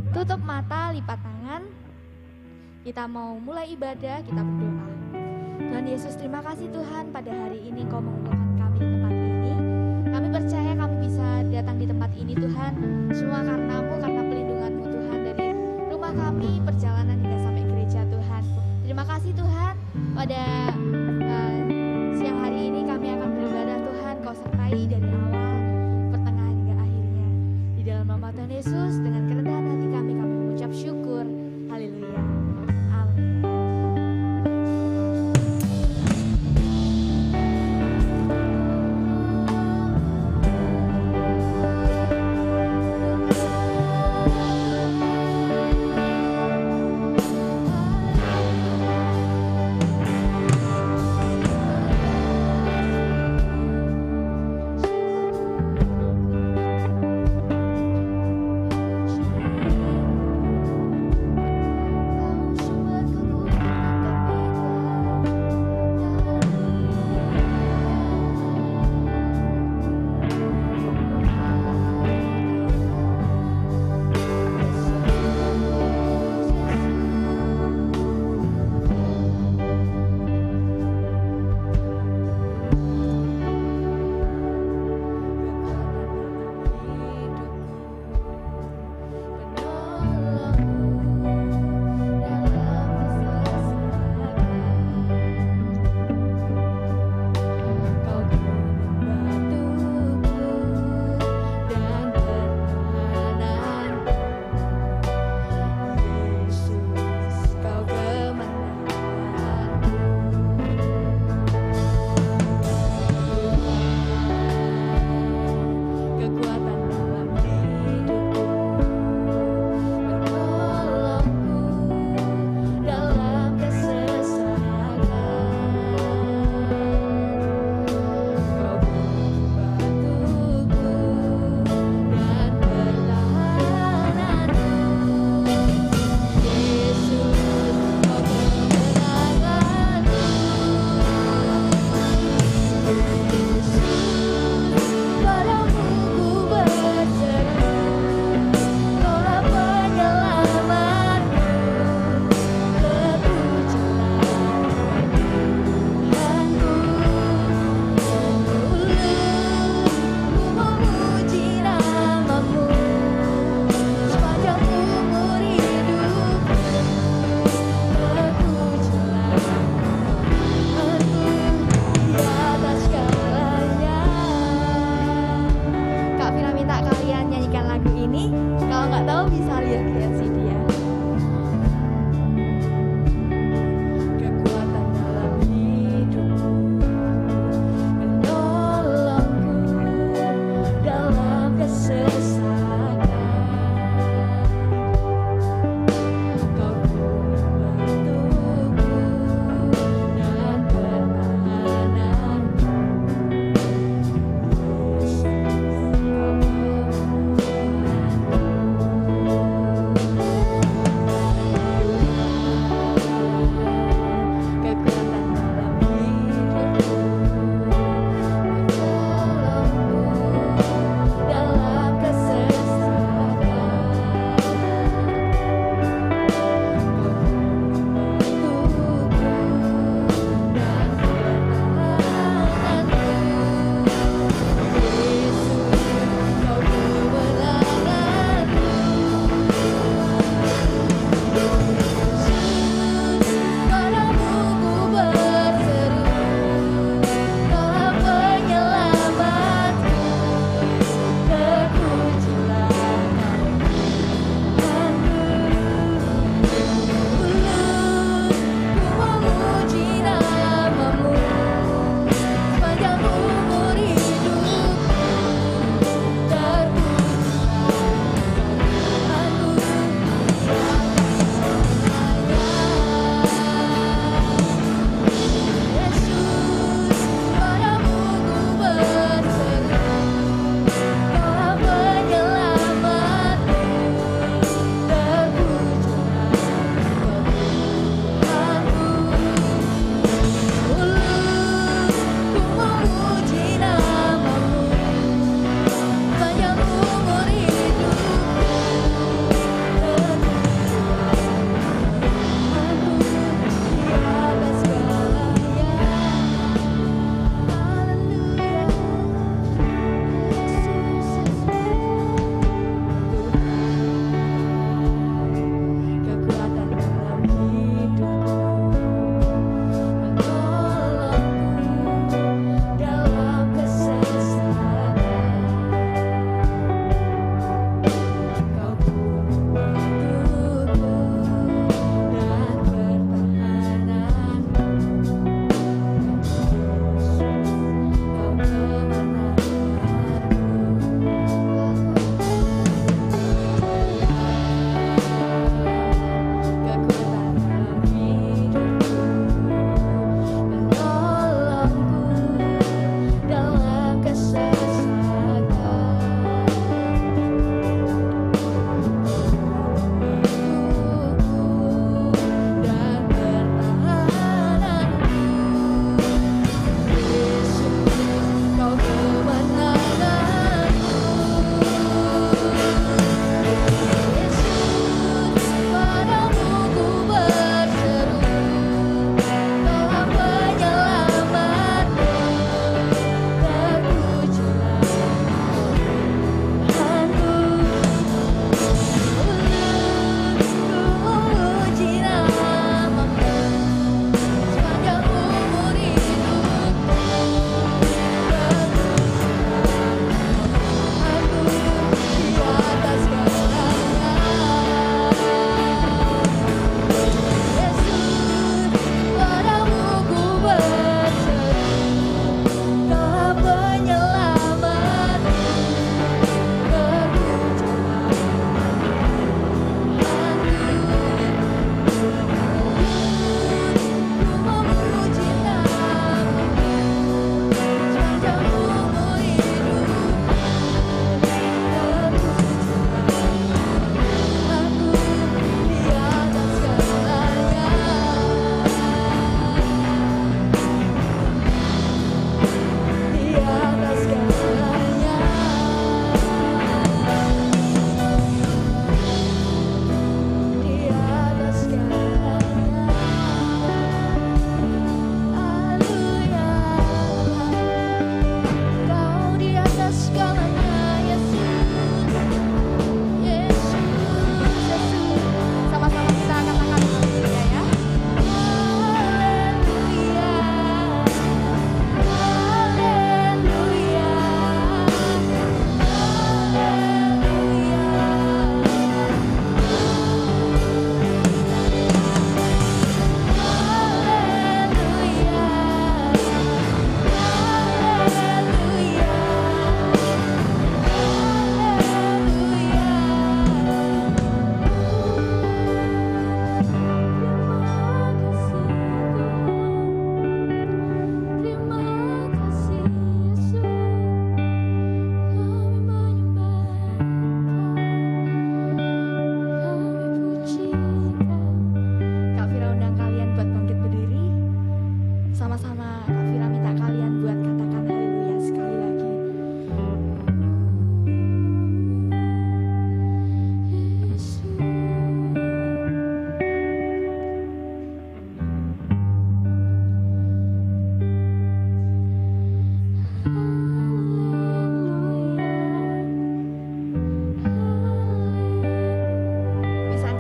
Tutup mata, lipat tangan. Kita mau mulai ibadah, kita berdoa. Tuhan Yesus, terima kasih Tuhan, pada hari ini Kau mengumpulkan kami di tempat ini. Kami percaya kami bisa datang di tempat ini Tuhan, semua karena-Mu, karena pelindungan-Mu Tuhan, dari rumah kami, perjalanan hingga sampai gereja Tuhan. Terima kasih Tuhan, pada siang hari ini kami akan beribadah Tuhan, Kau sertai dari awal, pertengahan hingga akhirnya. Di dalam nama Tuhan Yesus, dengan kerendahan hati kami mengucap syukur. Haleluya. Amin.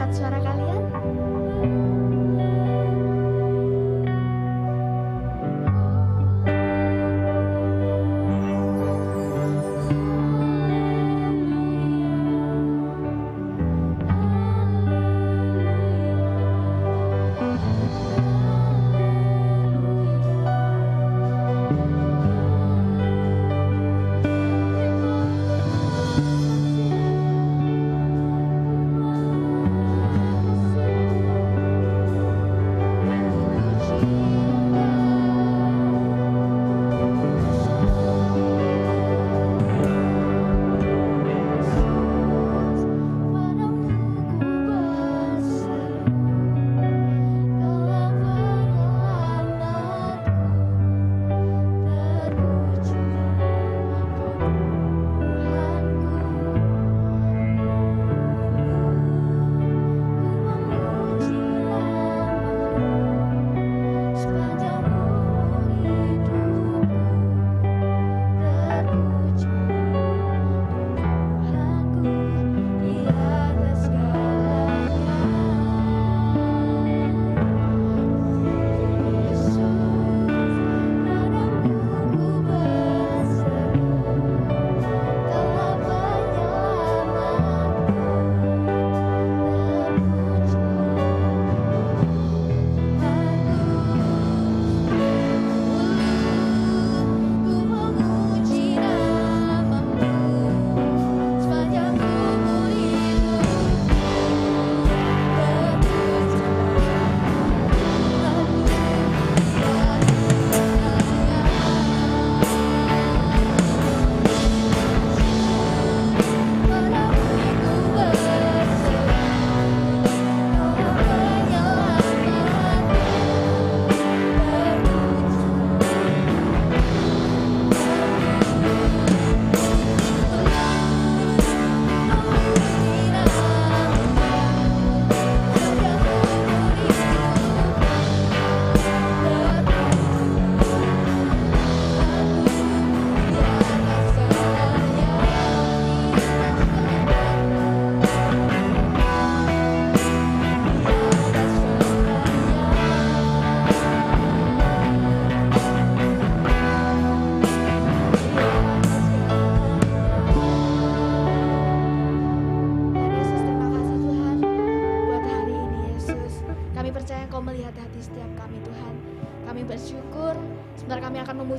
Lewat suara kalian.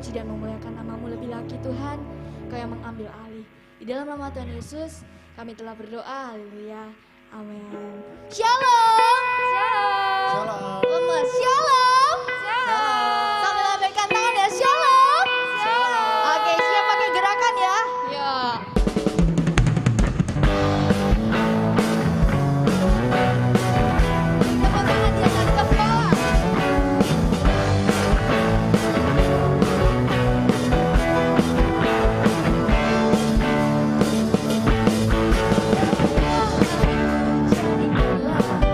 memuji dan memuliakan nama-Mu lebih lagi Tuhan, Kau yang mengambil alih. Di dalam nama Tuhan Yesus, kami telah berdoa, haleluya, amin. Shalom! Shalom! Shalom! Shalom! Shalom! Sambil lambaikan tangan ya, shalom! Shalom! Oke, siap pakai gerakan ya? Ya. Tepuk tangan di atas kepala. Jadi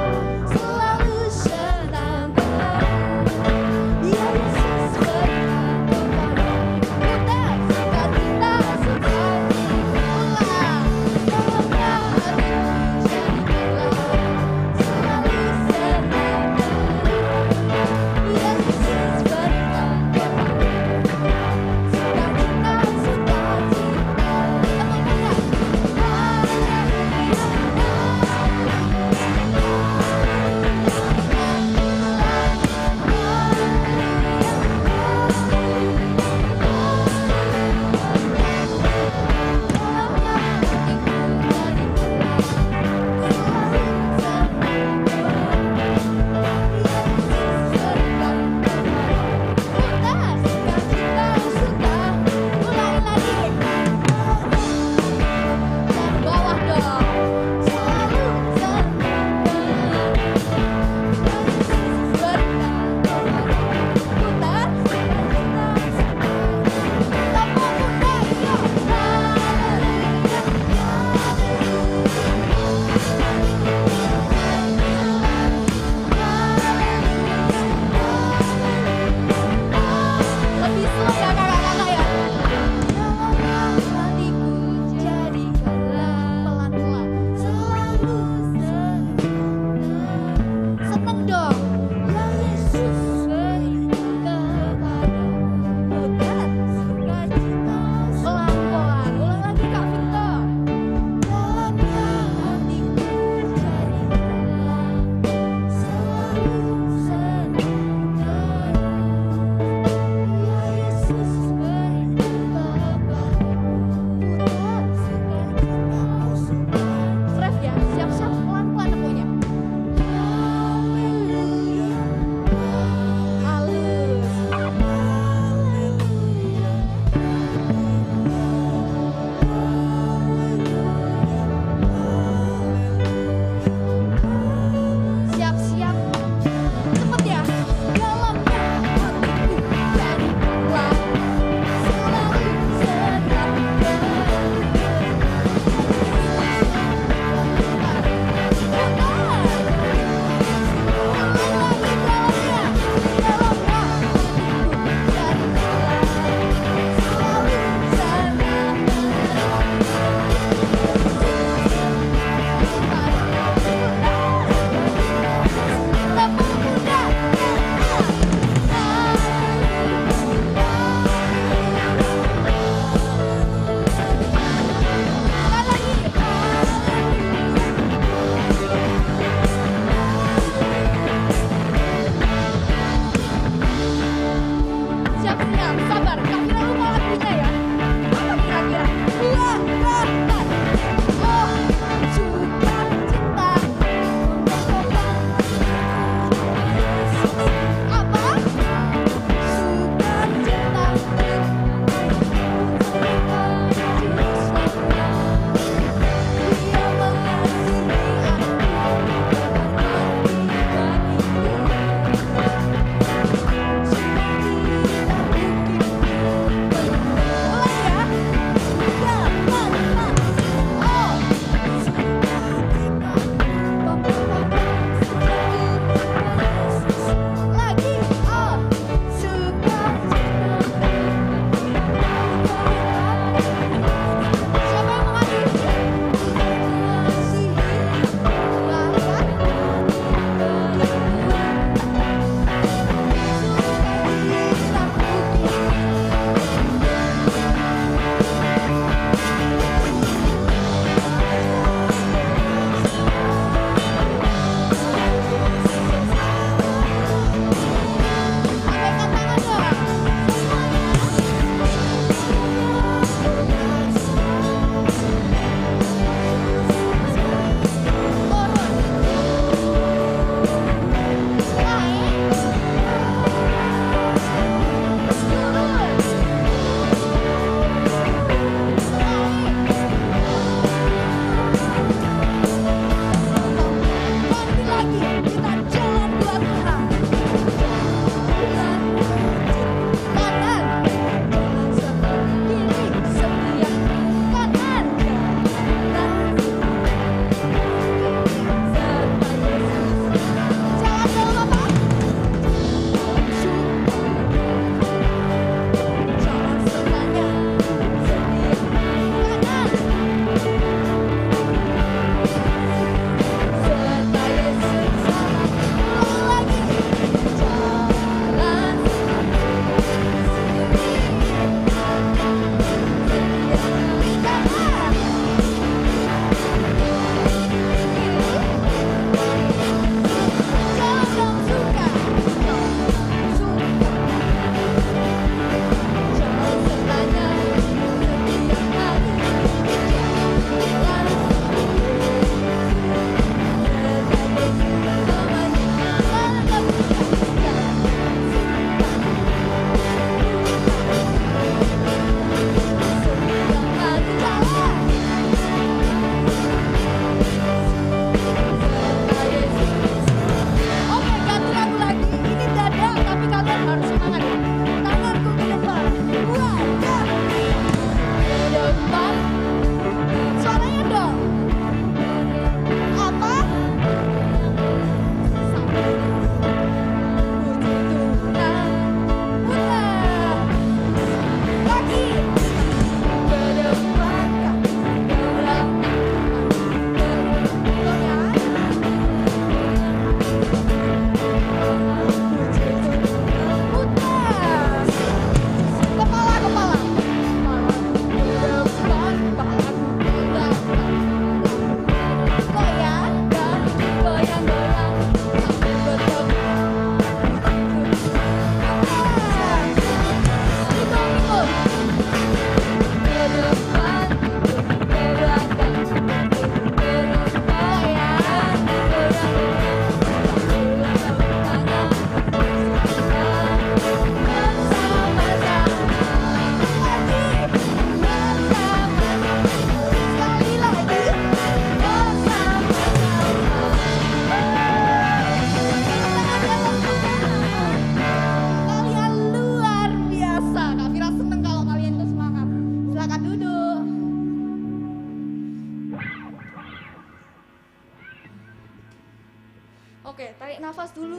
Oke, tarik nafas dulu.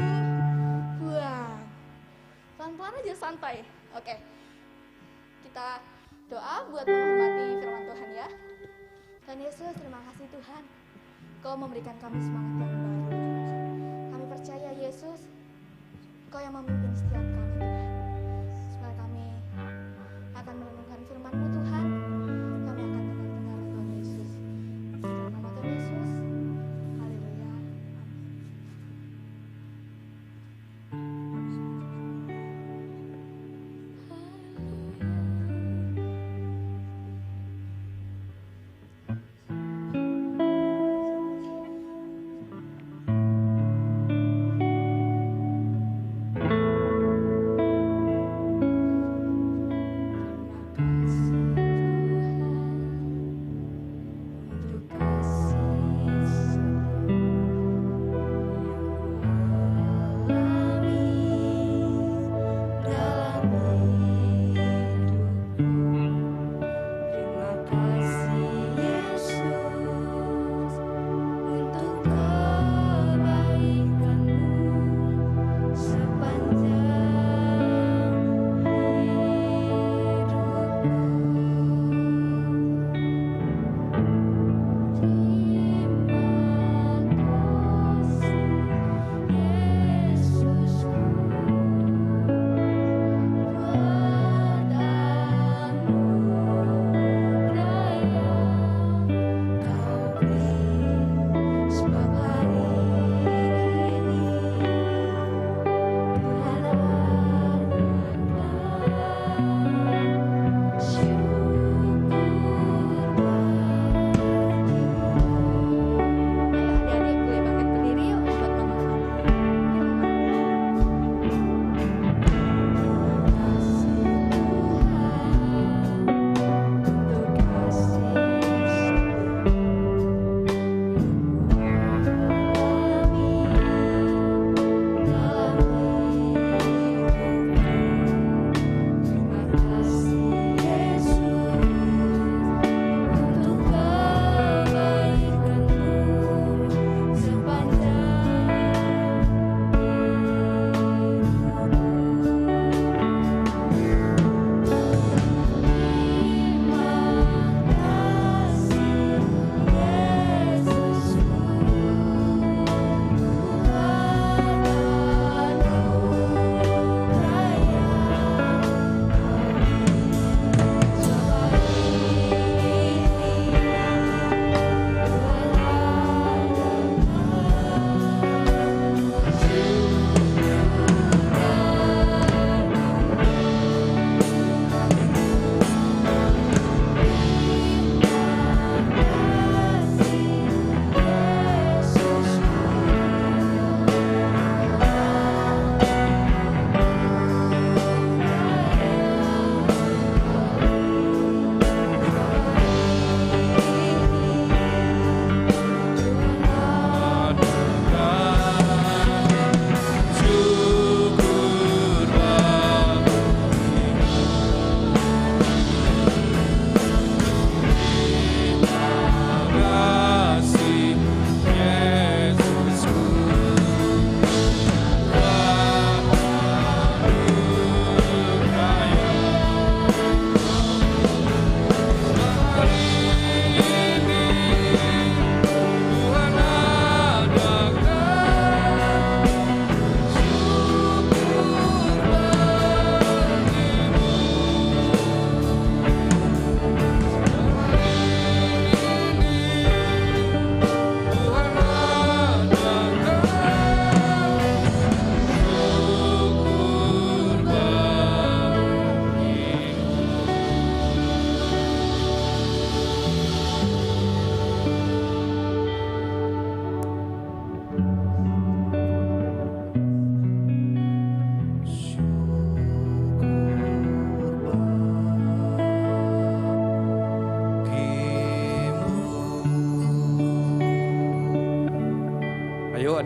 Buang. Pelan-pelan aja, santai. Oke. Kita doa buat menghormati firman Tuhan ya. Tuhan Yesus, terima kasih Tuhan. Kau memberikan kami semangat yang baru. Kami percaya Yesus, Kau yang memimpin setiap kami Tuhan. Supaya kami akan merenungkan firman-Mu Tuhan. Kami akan dengar Tuhan Yesus. Dalam nama Tuhan Yesus. Haleluya.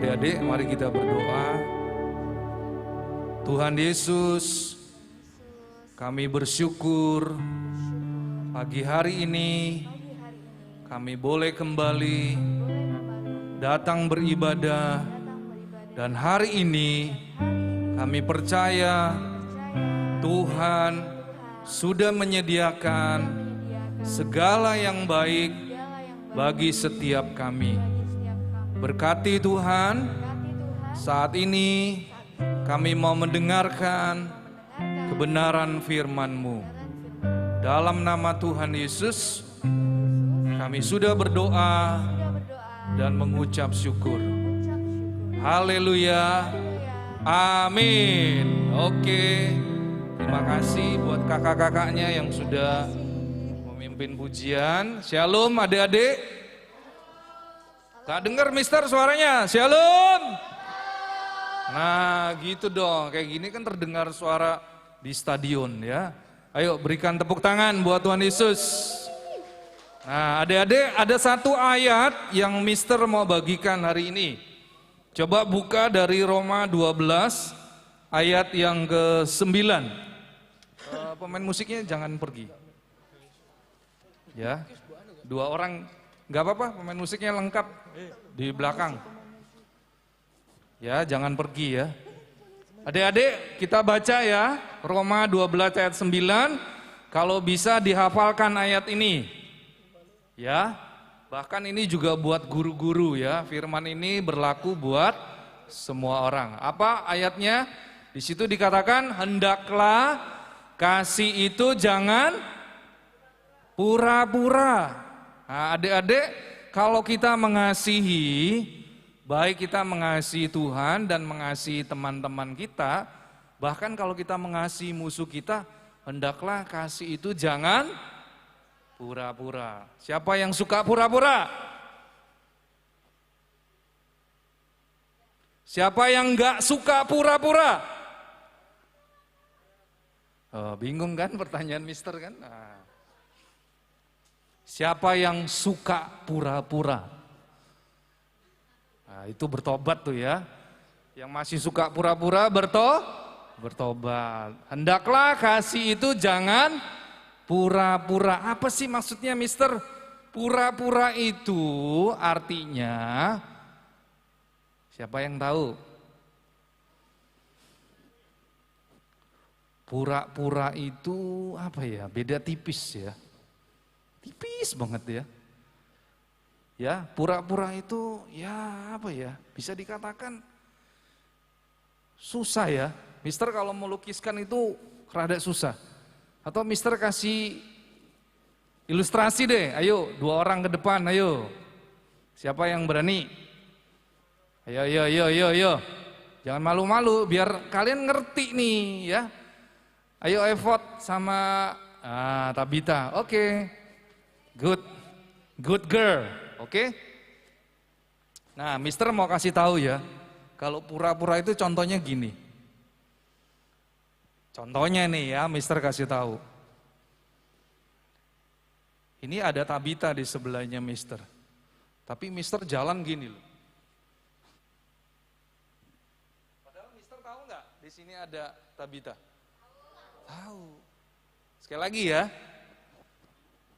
adik-adik, mari kita berdoa. Tuhan Yesus, kami bersyukur pagi hari ini kami boleh kembali datang beribadah. Dan hari ini kami percaya Tuhan sudah menyediakan segala yang baik bagi setiap kami. Berkati Tuhan, saat ini kami mau mendengarkan kebenaran firman-Mu. Dalam nama Tuhan Yesus, kami sudah berdoa dan mengucap syukur. Haleluya, amin. Oke, terima kasih buat kakak-kakaknya yang sudah memimpin pujian. Shalom adik-adik. Gak dengar mister suaranya, shalom. Nah gitu dong, kayak gini kan terdengar suara di stadion ya. Ayo berikan tepuk tangan buat Tuhan Yesus. Nah adik-adik, ada satu ayat yang mister mau bagikan hari ini. Coba buka dari Roma 12 ayat yang ke-9. Pemain musiknya jangan pergi. Ya, 2 orang, nggak apa-apa, pemain musiknya lengkap di belakang. Ya, jangan pergi ya. Adik-adik, kita baca ya, Roma 12 ayat 9. Kalau bisa dihafalkan ayat ini. Ya, bahkan ini juga buat guru-guru ya, firman ini berlaku buat semua orang. Apa ayatnya? Di situ dikatakan, hendaklah kasih itu jangan pura-pura. Nah, adik-adik, kalau kita mengasihi, baik kita mengasihi Tuhan dan mengasihi teman-teman kita, bahkan kalau kita mengasihi musuh kita, hendaklah kasih itu jangan pura-pura. Siapa yang suka pura-pura? Siapa yang enggak suka pura-pura? Oh, bingung kan pertanyaan mister kan? Nah. Siapa yang suka pura-pura? Nah, itu bertobat tuh ya. Yang masih suka pura-pura bertobat. Hendaklah kasih itu jangan pura-pura. Apa sih maksudnya mister? Pura-pura itu artinya, siapa yang tahu? Pura-pura itu apa ya? Beda tipis ya. Tipis banget ya. Ya, pura-pura itu ya apa ya? Bisa dikatakan susah ya. Mister kalau melukiskan itu rada susah. Atau mister kasih ilustrasi deh, ayo 2 orang ke depan, ayo. Siapa yang berani? Ayo. Jangan malu-malu, biar kalian ngerti nih ya. Ayo effort sama Tabita, oke. Good girl, oke. Nah mister mau kasih tahu ya, kalau pura-pura itu contohnya gini. Contohnya nih ya, mister kasih tahu. Ini ada Tabita di sebelahnya mister. Tapi mister jalan gini loh. Padahal mister tahu nggak di sini ada Tabita? Tahu. Sekali lagi ya.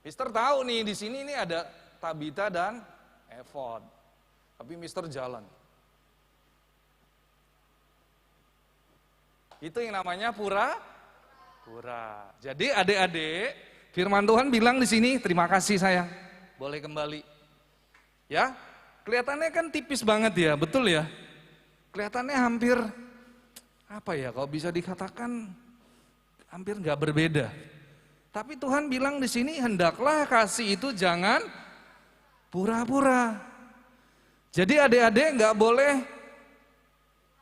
Mister tahu nih di sini ini ada Tabita dan Evod. Tapi mister jalan. Itu yang namanya pura-pura. Jadi adik-adik, firman Tuhan bilang di sini, terima kasih sayang, boleh kembali. Ya, kelihatannya kan tipis banget ya, betul ya? Kelihatannya hampir, apa ya, kalau bisa dikatakan hampir nggak berbeda. Tapi Tuhan bilang di sini, hendaklah kasih itu jangan pura-pura. Jadi adik-adik nggak boleh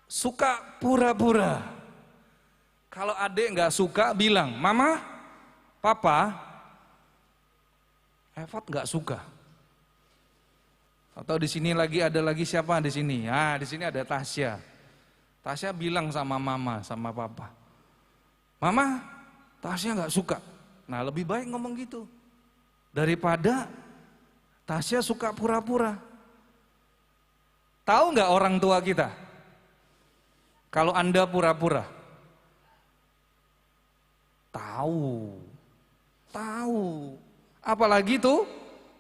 suka pura-pura. Kalau adik nggak suka bilang, mama, papa, Evod nggak suka. Atau di sini ada lagi siapa di sini? Ah, di sini ada Tasya. Tasya bilang sama mama, sama papa, mama, Tasya nggak suka. Nah lebih baik ngomong gitu daripada Tasya suka pura-pura. Tahu nggak orang tua kita? Kalau Anda pura-pura. Tahu. Apalagi tuh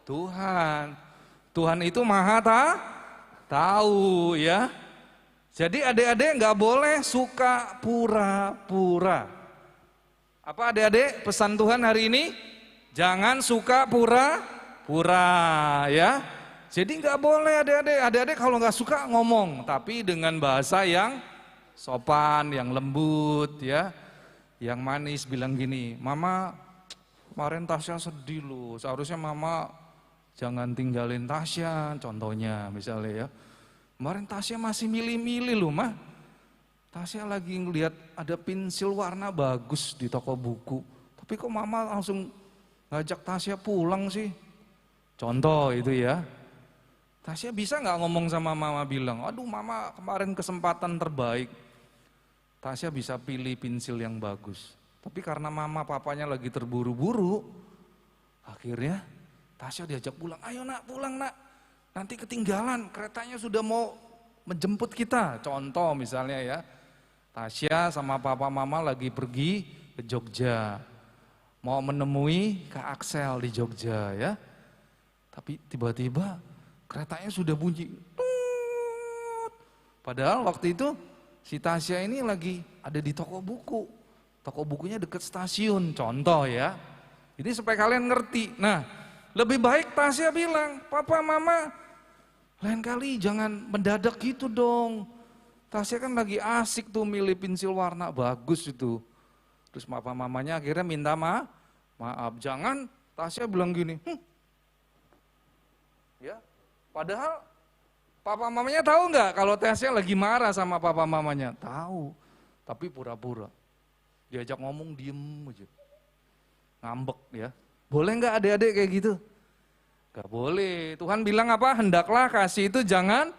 Tuhan. Tuhan itu maha tahu ya. Jadi adik-adik nggak boleh suka pura-pura. Apa adik-adik pesan Tuhan hari ini? Jangan suka pura-pura ya. Jadi nggak boleh adik-adik kalau nggak suka ngomong, tapi dengan bahasa yang sopan, yang lembut ya, yang manis, bilang gini, Mama kemarin Tasya sedih loh, seharusnya Mama jangan tinggalin Tasya, contohnya misalnya ya. Kemarin Tasya masih milih-milih loh mah. Tasya lagi ngelihat ada pensil warna bagus di toko buku. Tapi kok Mama langsung ngajak Tasya pulang sih? Contoh itu ya. Tasya bisa nggak ngomong sama Mama bilang, aduh Mama kemarin kesempatan terbaik. Tasya bisa pilih pensil yang bagus. Tapi karena Mama papanya lagi terburu-buru, akhirnya Tasya diajak pulang. Ayo nak pulang nak. Nanti ketinggalan, keretanya sudah mau menjemput kita. Contoh misalnya ya, Tasya sama papa mama lagi pergi ke Jogja. Mau menemui Kak Aksel di Jogja ya. Tapi tiba-tiba keretanya sudah bunyi. Padahal waktu itu si Tasya ini lagi ada di toko buku. Toko bukunya dekat stasiun, contoh ya. Ini supaya kalian ngerti. Nah, lebih baik Tasya bilang, Papa Mama, lain kali jangan mendadak gitu dong. Tasya kan lagi asik tuh milih pensil warna bagus itu. Terus papa mamanya akhirnya minta maaf. Jangan Tasya bilang gini. Ya, padahal papa mamanya tahu nggak kalau Tasya lagi marah sama papa mamanya? Tahu, tapi pura-pura. Diajak ngomong diem aja. Ngambek ya. Boleh nggak adik-adik kayak gitu? Gak boleh. Tuhan bilang apa? Hendaklah kasih itu jangan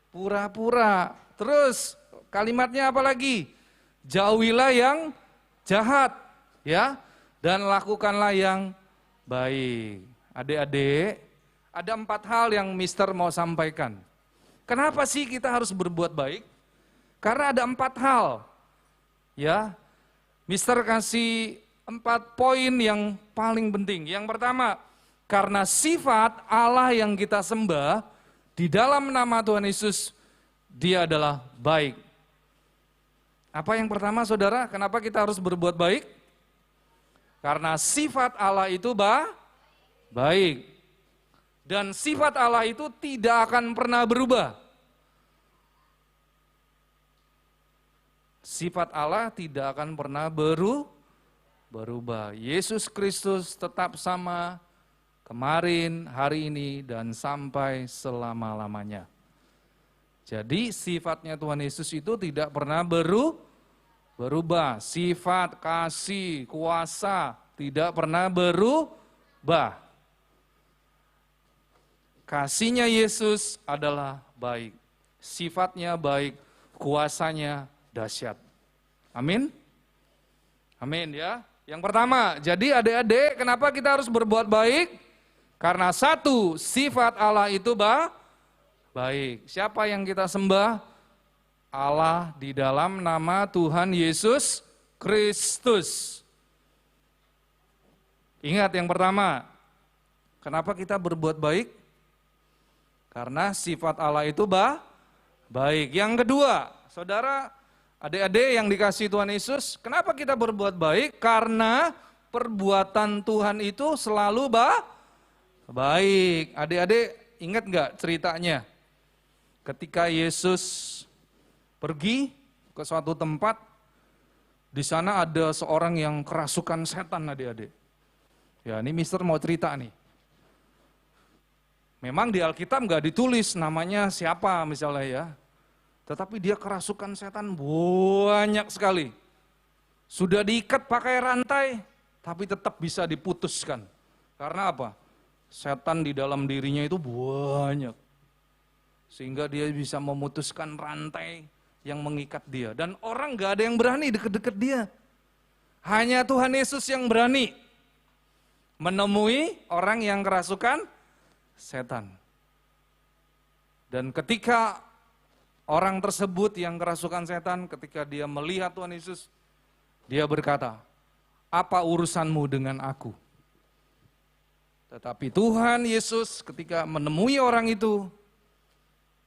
pura-pura. Terus kalimatnya apa lagi? Jauhilah yang jahat ya, dan lakukanlah yang baik. Adik-adik, ada 4 hal yang Mister mau sampaikan. Kenapa sih kita harus berbuat baik? Karena ada 4 hal. Ya. Mister kasih 4 poin yang paling penting. Yang pertama, karena sifat Allah yang kita sembah di dalam nama Tuhan Yesus, Dia adalah baik. Apa yang pertama saudara, kenapa kita harus berbuat baik? Karena sifat Allah itu baik. Dan sifat Allah itu tidak akan pernah berubah. Sifat Allah tidak akan pernah berubah. Yesus Kristus tetap sama kemarin, hari ini, dan sampai selama-lamanya. Jadi sifatnya Tuhan Yesus itu tidak pernah berubah. Sifat, kasih, kuasa tidak pernah berubah. Kasihnya Yesus adalah baik. Sifatnya baik, kuasanya dahsyat. Amin? Amin ya. Yang pertama, jadi adik-adik kenapa kita harus berbuat baik? Karena satu, sifat Allah itu baik. Siapa yang kita sembah? Allah di dalam nama Tuhan Yesus Kristus. Ingat yang pertama, kenapa kita berbuat baik? Karena sifat Allah itu baik. Yang kedua, saudara, adik-adik yang dikasihi Tuhan Yesus, kenapa kita berbuat baik? Karena perbuatan Tuhan itu selalu baik. Adik-adik ingat nggak ceritanya? Ketika Yesus pergi ke suatu tempat, di sana ada seorang yang kerasukan setan adik-adik. Ya ini Mister mau cerita nih. Memang di Alkitab nggak ditulis namanya siapa misalnya ya. Tetapi dia kerasukan setan banyak sekali. Sudah diikat pakai rantai, tapi tetap bisa diputuskan. Karena apa? Setan di dalam dirinya itu banyak. Sehingga dia bisa memutuskan rantai yang mengikat dia. Dan orang gak ada yang berani deket-deket dia. Hanya Tuhan Yesus yang berani menemui orang yang kerasukan setan. Dan ketika orang tersebut yang kerasukan setan, ketika dia melihat Tuhan Yesus, dia berkata, "Apa urusanmu dengan aku?" Tetapi Tuhan Yesus ketika menemui orang itu,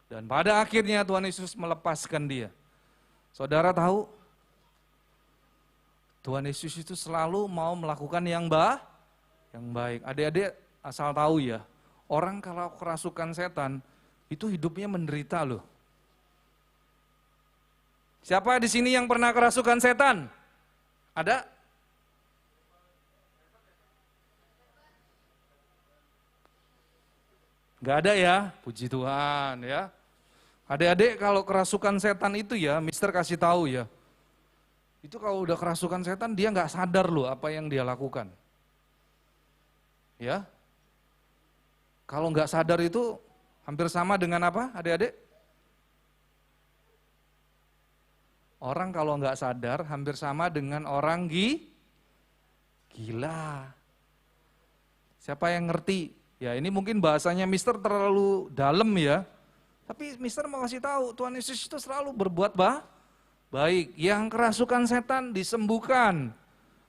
dan pada akhirnya Tuhan Yesus melepaskan dia. Saudara tahu, Tuhan Yesus itu selalu mau melakukan yang baik. Adik-adik asal tahu ya, orang kalau kerasukan setan, itu hidupnya menderita loh. Siapa di sini yang pernah kerasukan setan? Ada? Gak ada ya, puji Tuhan ya. Adik-adik kalau kerasukan setan itu ya, Mister kasih tahu ya. Itu kalau udah kerasukan setan dia gak sadar loh apa yang dia lakukan. Ya. Kalau gak sadar itu hampir sama dengan apa adik-adik? Orang kalau gak sadar hampir sama dengan orang gila. Siapa yang ngerti? Ya ini mungkin bahasanya Mister terlalu dalam ya. Tapi Mister mau kasih tahu Tuhan Yesus itu selalu berbuat baik. Yang kerasukan setan disembuhkan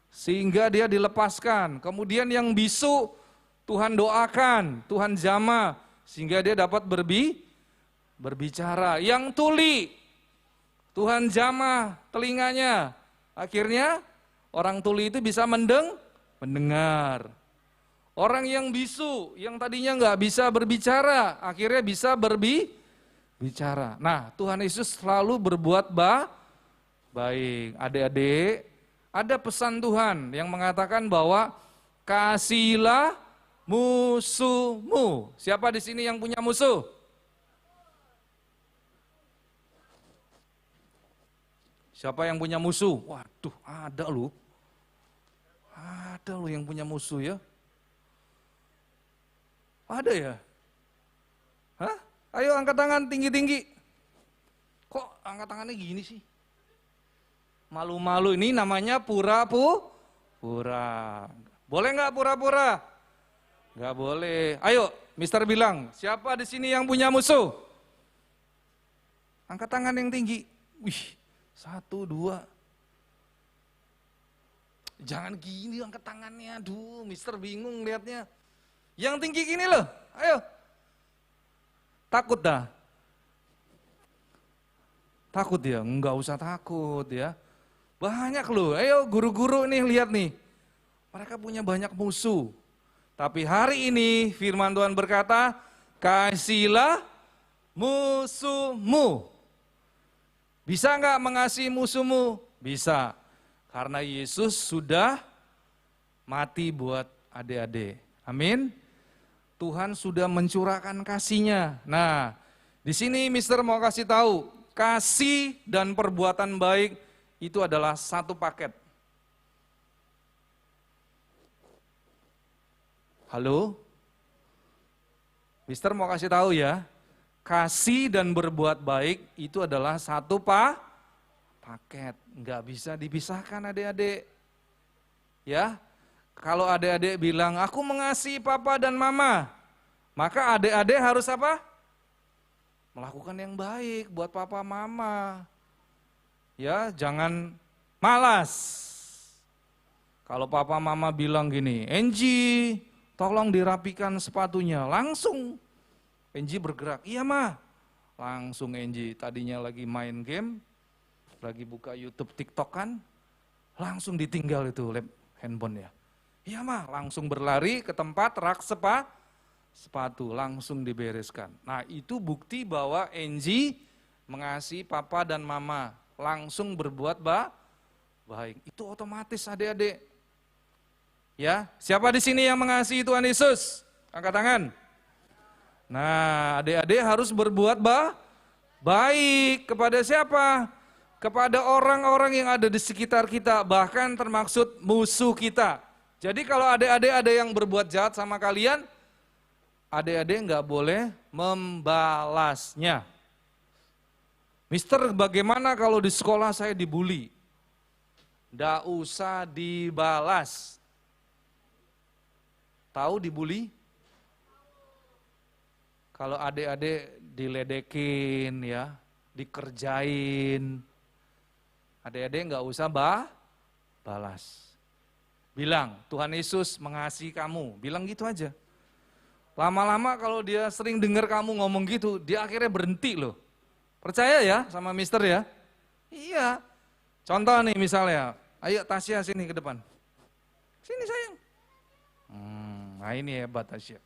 sehingga dia dilepaskan. Kemudian yang bisu Tuhan doakan, Tuhan jamah sehingga dia dapat berbicara. Yang tuli Tuhan jamah telinganya. Akhirnya orang tuli itu bisa mendengar. Orang yang bisu, yang tadinya nggak bisa berbicara, akhirnya bisa berbicara. Nah, Tuhan Yesus selalu berbuat baik. Adik-adik, ada pesan Tuhan yang mengatakan bahwa kasihilah musuhmu. Siapa di sini yang punya musuh? Siapa yang punya musuh? Waduh, ada loh. Ada loh yang punya musuh ya. Ada ya? Hah? Ayo angkat tangan tinggi-tinggi. Kok angkat tangannya gini sih? Malu-malu, ini namanya pura-pura. Boleh nggak pura-pura? Nggak boleh. Ayo, Mister bilang, siapa di sini yang punya musuh? Angkat tangan yang tinggi. Wih, 1, 2. Jangan gini angkat tangannya, aduh Mister bingung lihatnya. Yang tinggi gini loh, ayo. Takut dah. Takut ya? Enggak usah takut ya. Banyak loh, ayo guru-guru nih lihat nih. Mereka punya banyak musuh. Tapi hari ini firman Tuhan berkata, kasihilah musuhmu. Bisa enggak mengasihi musuhmu? Bisa. Karena Yesus sudah mati buat adik-adik. Amin. Tuhan sudah mencurahkan kasih-Nya. Nah, di sini Mister mau kasih tahu, kasih dan perbuatan baik itu adalah satu paket. Halo? Mister mau kasih tahu ya, kasih dan berbuat baik itu adalah satu paket. Enggak bisa dipisahkan adik-adik. Ya, kalau adik-adik bilang, aku mengasihi papa dan mama, maka adik-adik harus apa? Melakukan yang baik buat papa mama. Ya, jangan malas. Kalau papa mama bilang gini, Enji, tolong dirapikan sepatunya. Langsung Enji bergerak, iya mah. Langsung Enji, tadinya lagi main game, lagi buka YouTube, TikTok kan, langsung ditinggal itu handphone ya. Iya mah, langsung berlari ke tempat rak sepatu, langsung dibereskan. Nah itu bukti bahwa Enji mengasihi papa dan mama, langsung berbuat baik. Itu otomatis adik-adik. Ya, siapa di sini yang mengasihi Tuhan Yesus? Angkat tangan. Nah, adik-adik harus berbuat baik kepada siapa? Kepada orang-orang yang ada di sekitar kita, bahkan termaksud musuh kita. Jadi kalau adik-adik ada yang berbuat jahat sama kalian, adik-adik nggak boleh membalasnya. Mister, bagaimana kalau di sekolah saya dibully? Nggak usah dibalas. Tahu dibully? Kalau adik-adik diledekin ya, dikerjain. Adik-adik nggak usah balas. Bilang, Tuhan Yesus mengasihi kamu. Bilang gitu aja. Lama-lama kalau dia sering dengar kamu ngomong gitu, dia akhirnya berhenti loh. Percaya ya sama Mister ya? Iya. Contoh nih misalnya, ayo Tasya sini ke depan. Sini sayang. Nah ini hebat Tasya.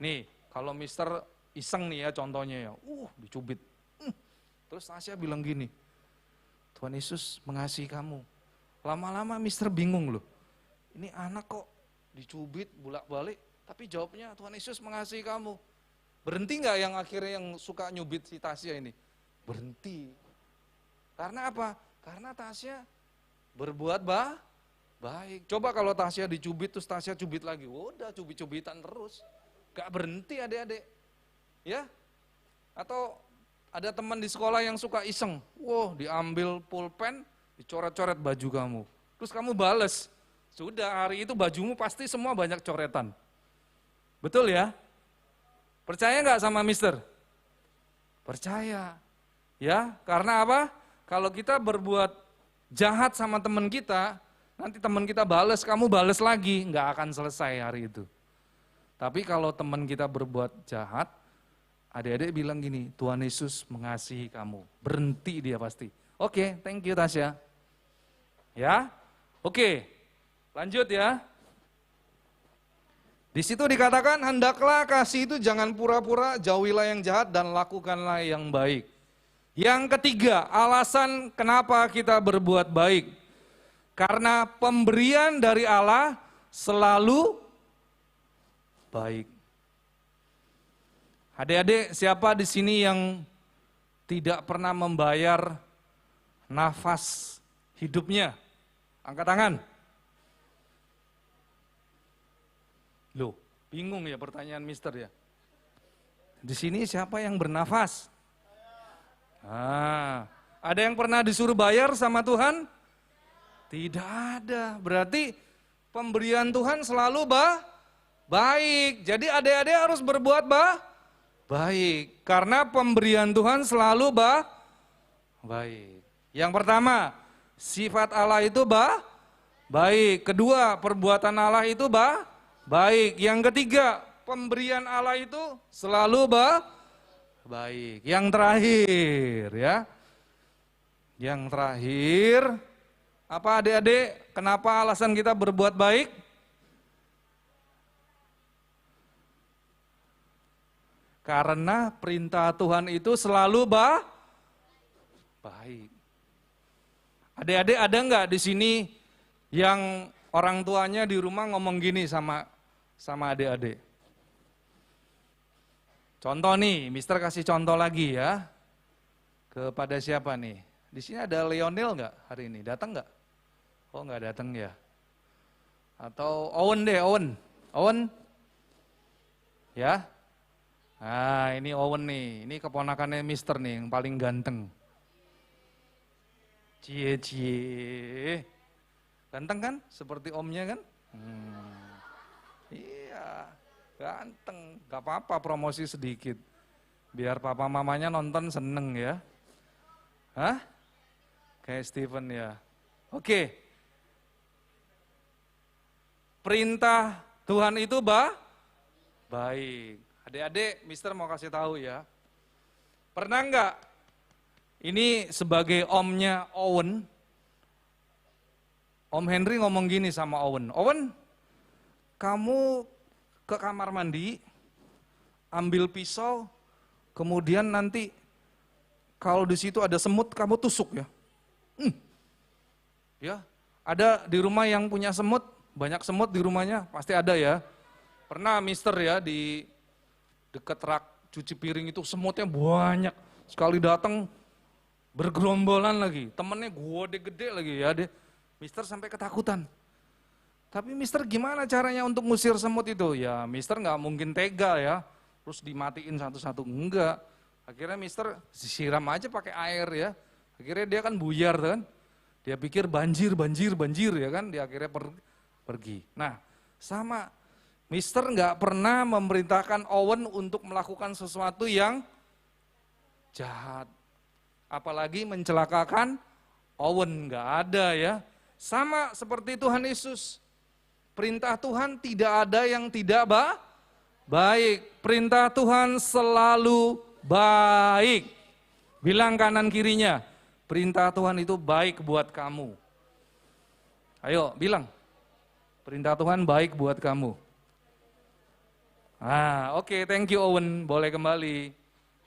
Nih, kalau Mister iseng nih ya contohnya ya, dicubit. Terus Tasya bilang gini, Tuhan Yesus mengasihi kamu. Lama-lama Mister bingung loh. Ini anak kok dicubit bolak-balik, tapi jawabnya Tuhan Yesus mengasihi kamu. Berhenti nggak yang akhirnya yang suka nyubit si Tasya ini? Berhenti. Karena apa? Karena Tasya berbuat baik. Coba kalau Tasya dicubit terus Tasya cubit lagi, udah cubit-cubitan terus. Gak berhenti adik-adik. Ya? Atau ada teman di sekolah yang suka iseng, diambil pulpen, dicoret-coret baju kamu. Terus kamu bales. Sudah hari itu bajumu pasti semua banyak coretan. Betul ya? Percaya nggak sama Mister? Percaya. Ya, karena apa? Kalau kita berbuat jahat sama teman kita, nanti teman kita bales, kamu bales lagi, nggak akan selesai hari itu. Tapi kalau teman kita berbuat jahat, adik-adik bilang gini, Tuhan Yesus mengasihi kamu. Berhenti dia pasti. Oke, thank you Tasya. Ya, oke. Lanjut ya. Di situ dikatakan, hendaklah kasih itu jangan pura-pura, jauhilah yang jahat dan lakukanlah yang baik. Yang ketiga, alasan kenapa kita berbuat baik. Karena pemberian dari Allah selalu baik. Adik-adik, siapa di sini yang tidak pernah membayar nafas hidupnya? Angkat tangan. Loh, bingung ya pertanyaan Mister ya. Di sini siapa yang bernafas? Ada yang pernah disuruh bayar sama Tuhan? Tidak ada. Berarti pemberian Tuhan selalu baik. Jadi adik-adik harus berbuat baik. Karena pemberian Tuhan selalu baik. Yang pertama, sifat Allah itu baik. Kedua, perbuatan Allah itu baik. Yang ketiga, pemberian Allah itu selalu baik. Yang terakhir ya. Yang terakhir, apa adik-adik? Kenapa alasan kita berbuat baik? Karena perintah Tuhan itu selalu baik. Adik-adik ada nggak di sini yang orang tuanya di rumah ngomong gini sama adik-adik? Contoh nih, Mister kasih contoh lagi ya. Kepada siapa nih? Di sini ada Lionel nggak hari ini? Datang nggak? Oh nggak datang ya. Atau Owen deh, Owen. Ya. Nah ini Owen nih, ini keponakannya Mister nih yang paling ganteng. Cie. Ganteng kan? Seperti omnya kan? Iya, ganteng. Gak apa-apa promosi sedikit. Biar papa mamanya nonton seneng ya. Hah? Kayak Steven ya. Oke. Perintah Tuhan itu baik. Adik-adik, Mister mau kasih tahu ya. Pernah enggak ini sebagai omnya Owen, Om Henry ngomong gini sama Owen, kamu ke kamar mandi, ambil pisau, kemudian nanti kalau di situ ada semut, kamu tusuk ya. Ya, ada di rumah yang punya semut, banyak semut di rumahnya, pasti ada ya. Pernah Mister ya di dekat rak cuci piring itu semutnya banyak, sekali datang bergerombolan lagi, temennya gede-gede lagi ya, Mister sampai ketakutan. Tapi Mister gimana caranya untuk ngusir semut itu? Ya Mister nggak mungkin tega ya, terus dimatiin satu-satu, enggak. Akhirnya Mister siram aja pakai air ya, akhirnya dia kan buyar kan, dia pikir banjir ya kan, dia akhirnya pergi. Nah sama, Mister nggak pernah memerintahkan Owen untuk melakukan sesuatu yang jahat. Apalagi mencelakakan Owen, nggak ada ya. Sama seperti Tuhan Yesus. Perintah Tuhan tidak ada yang tidak baik. Perintah Tuhan selalu baik. Bilang kanan kirinya, perintah Tuhan itu baik buat kamu. Ayo bilang, perintah Tuhan baik buat kamu. Oke, thank you Owen, boleh kembali.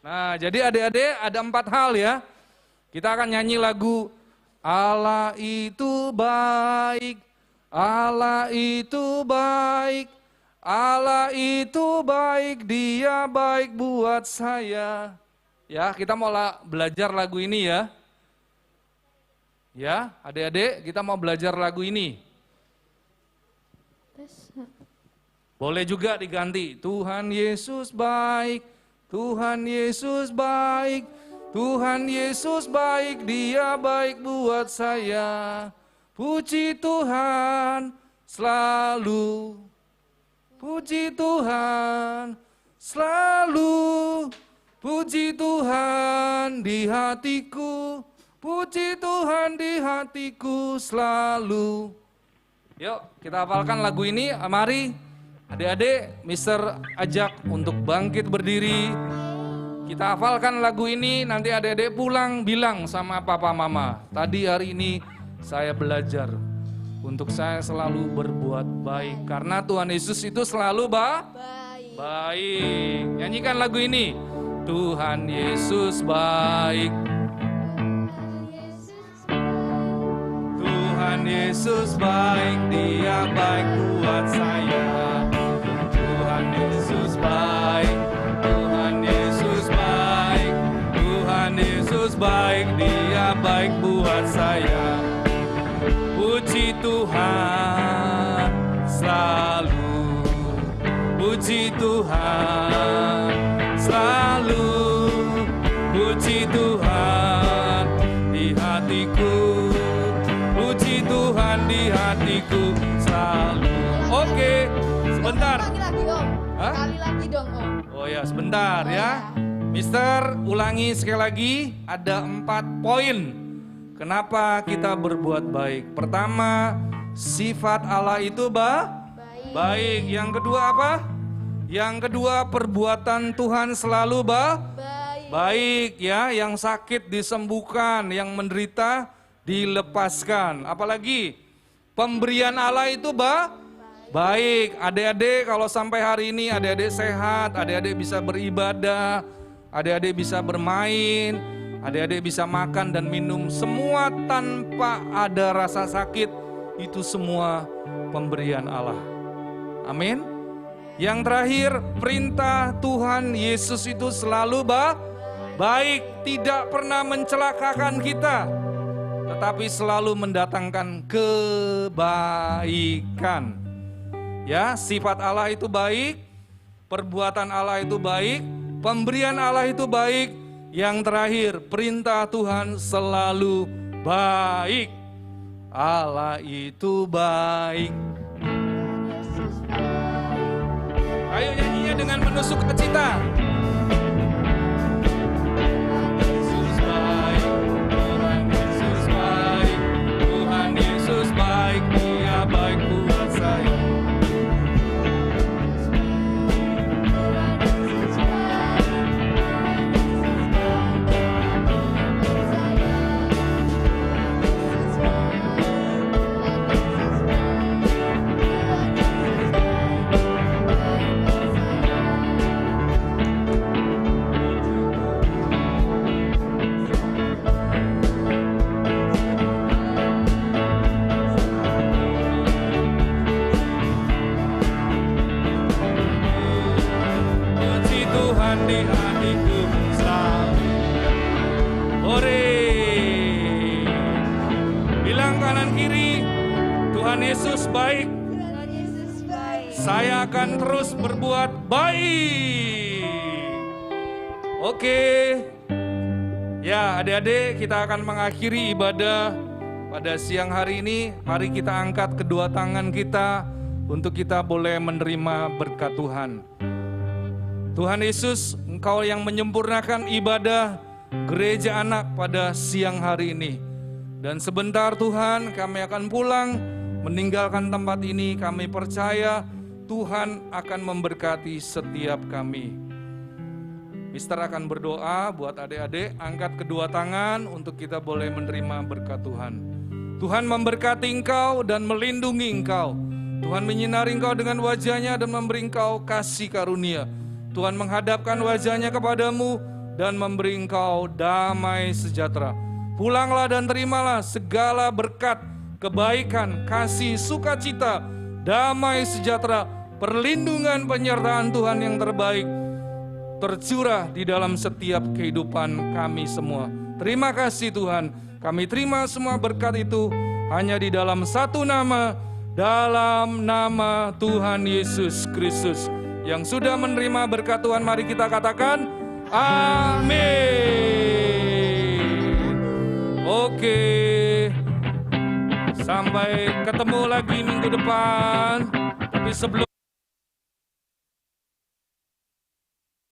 Nah, jadi adik-adik ada 4 hal ya. Kita akan nyanyi lagu Allah itu baik, Allah itu baik, Allah itu baik, Dia baik buat saya. Ya, kita mau belajar lagu ini ya. Ya, adik-adik kita mau belajar lagu ini. Boleh juga diganti, Tuhan Yesus baik, Tuhan Yesus baik, Tuhan Yesus baik, Dia baik buat saya. Puji Tuhan selalu, puji Tuhan selalu, puji Tuhan di hatiku, puji Tuhan di hatiku selalu. Yuk kita hafalkan lagu ini, mari adik-adik, Mister ajak untuk bangkit berdiri. Kita hafalkan lagu ini, nanti adik-adik pulang bilang sama papa mama, tadi hari ini saya belajar untuk saya selalu berbuat baik. Karena Tuhan Yesus itu selalu baik. Nyanyikan lagu ini, Tuhan Yesus baik. Tuhan Yesus baik, Dia baik buat saya. Tuhan Yesus baik, Tuhan Yesus baik, Tuhan Yesus baik, Dia baik buat saya. Puji Tuhan selalu, puji Tuhan selalu, puji Tuhan di hatiku, puji Tuhan di hatiku selalu. Oke, sebentar. Lagi Om. Sekali lagi dong Om. Oh ya, sebentar ya. Mister ulangi sekali lagi, ada 4 poin. Kenapa kita berbuat baik? Pertama, sifat Allah itu baik. Yang kedua apa? Yang kedua, perbuatan Tuhan selalu baik ya. Yang sakit disembuhkan, yang menderita dilepaskan. Apalagi pemberian Allah itu baik. Adik-adik kalau sampai hari ini adik-adik sehat, adik-adik bisa beribadah, adik-adik bisa bermain, adik-adik bisa makan dan minum, semua tanpa ada rasa sakit, itu semua pemberian Allah. Amin. Yang terakhir, perintah Tuhan Yesus itu selalu baik, tidak pernah mencelakakan kita, tetapi selalu mendatangkan kebaikan. Ya, sifat Allah itu baik, perbuatan Allah itu baik, pemberian Allah itu baik. Yang terakhir, perintah Tuhan selalu baik. Allah itu baik. Ayo nyanyinya dengan penuh sukacita. Yesus baik, Tuhan Yesus baik, Tuhan Yesus baik, Dia baik buat saya. Di hatiku selalu. Ore. Bilang kanan kiri, Tuhan Yesus baik. Tuhan Yesus baik. Saya akan terus berbuat baik. Oke. Ya, adik-adik, kita akan mengakhiri ibadah pada siang hari ini. Mari kita angkat kedua tangan kita untuk kita boleh menerima berkat Tuhan. Tuhan Yesus, Engkau yang menyempurnakan ibadah gereja anak pada siang hari ini. Dan sebentar Tuhan kami akan pulang meninggalkan tempat ini. Kami percaya Tuhan akan memberkati setiap kami. Mister akan berdoa buat adik-adik, angkat kedua tangan untuk kita boleh menerima berkat Tuhan. Tuhan memberkati engkau dan melindungi engkau. Tuhan menyinari engkau dengan wajahnya dan memberi engkau kasih karunia. Tuhan menghadapkan wajahnya kepadamu dan memberi engkau damai sejahtera. Pulanglah dan terimalah segala berkat, kebaikan, kasih, sukacita, damai sejahtera, perlindungan, penyertaan Tuhan yang terbaik tercurah di dalam setiap kehidupan kami semua. Terima kasih Tuhan, kami terima semua berkat itu hanya di dalam satu nama, dalam nama Tuhan Yesus Kristus. Yang sudah menerima berkat Tuhan, mari kita katakan amin. Oke, sampai ketemu lagi minggu depan. Tapi sebelum